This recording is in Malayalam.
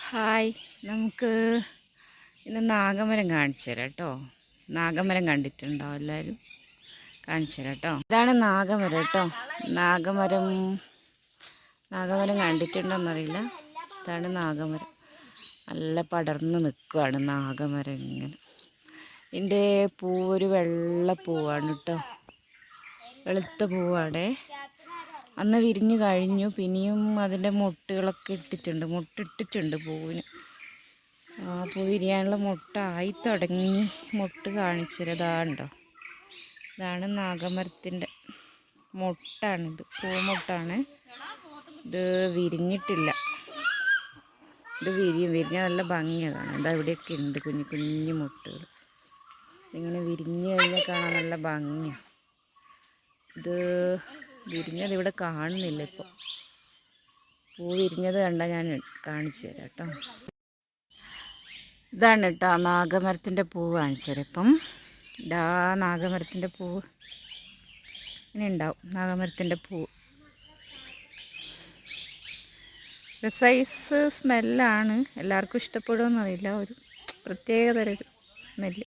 ഹായ്, നമുക്ക് ഇന്ന് നാഗമരം കാണിച്ചു തരാം കേട്ടോ. നാഗമരം കണ്ടിട്ടുണ്ടോ എല്ലാവരും? കാണിച്ചു തരാം കേട്ടോ. ഇതാണ് നാഗമരം കേട്ടോ. നാഗമരം കണ്ടിട്ടുണ്ടോയെന്നറിയില്ല. ഇതാണ് നാഗമരം. നല്ല പടർന്ന് നിൽക്കുകയാണ് നാഗമരം ഇങ്ങനെ. ഇതിൻ്റെ പൂവൊരു വെള്ള പൂവാണ് കേട്ടോ. വെളുത്ത പൂവാടെ. അന്ന് വിരിഞ്ഞു കഴിഞ്ഞു. പിന്നെയും അതിൻ്റെ മുട്ടുകളൊക്കെ മുട്ടിട്ടിട്ടുണ്ട് പൂവിന്. പൂ വിരിയാനുള്ള മുട്ടായി തുടങ്ങി. മുട്ട് കാണിച്ചതാണ്ടോ. ഇതാണ് നാഗമരത്തിൻ്റെ മുട്ടാണിത്. പൂമുട്ടാണ് ഇത്. വിരിഞ്ഞിട്ടില്ല. ഇത് വിരിഞ്ഞ നല്ല ഭംഗിയാണ്. എന്താ ഇവിടെയൊക്കെ ഉണ്ട് കുഞ്ഞു കുഞ്ഞു മുട്ടുകൾ. ഇങ്ങനെ വിരിഞ്ഞു കഴിഞ്ഞാൽ കാണാൻ നല്ല ഭംഗിയാണ്. ഇത് വിരിഞ്ഞത് ഇവിടെ കാണുന്നില്ല. ഇപ്പോൾ പൂ വിരിഞ്ഞത് കണ്ടാൽ ഞാൻ കാണിച്ചു തരാം കേട്ടോ. ഇതാണ് കേട്ടോ നാഗമരത്തിൻ്റെ പൂവ് കാണിച്ചു തരാം. ഇപ്പം ഇതാ നാഗമരത്തിൻ്റെ പൂവ് ഇങ്ങനെ ഉണ്ടാവും. നാഗമരത്തിൻ്റെ പൂവ് സൈസ് സ്മെല്ലാണ്. എല്ലാവർക്കും ഇഷ്ടപ്പെടുമെന്നറിയില്ല. ഒരു പ്രത്യേക തരം ഒരു സ്മെല്ല്.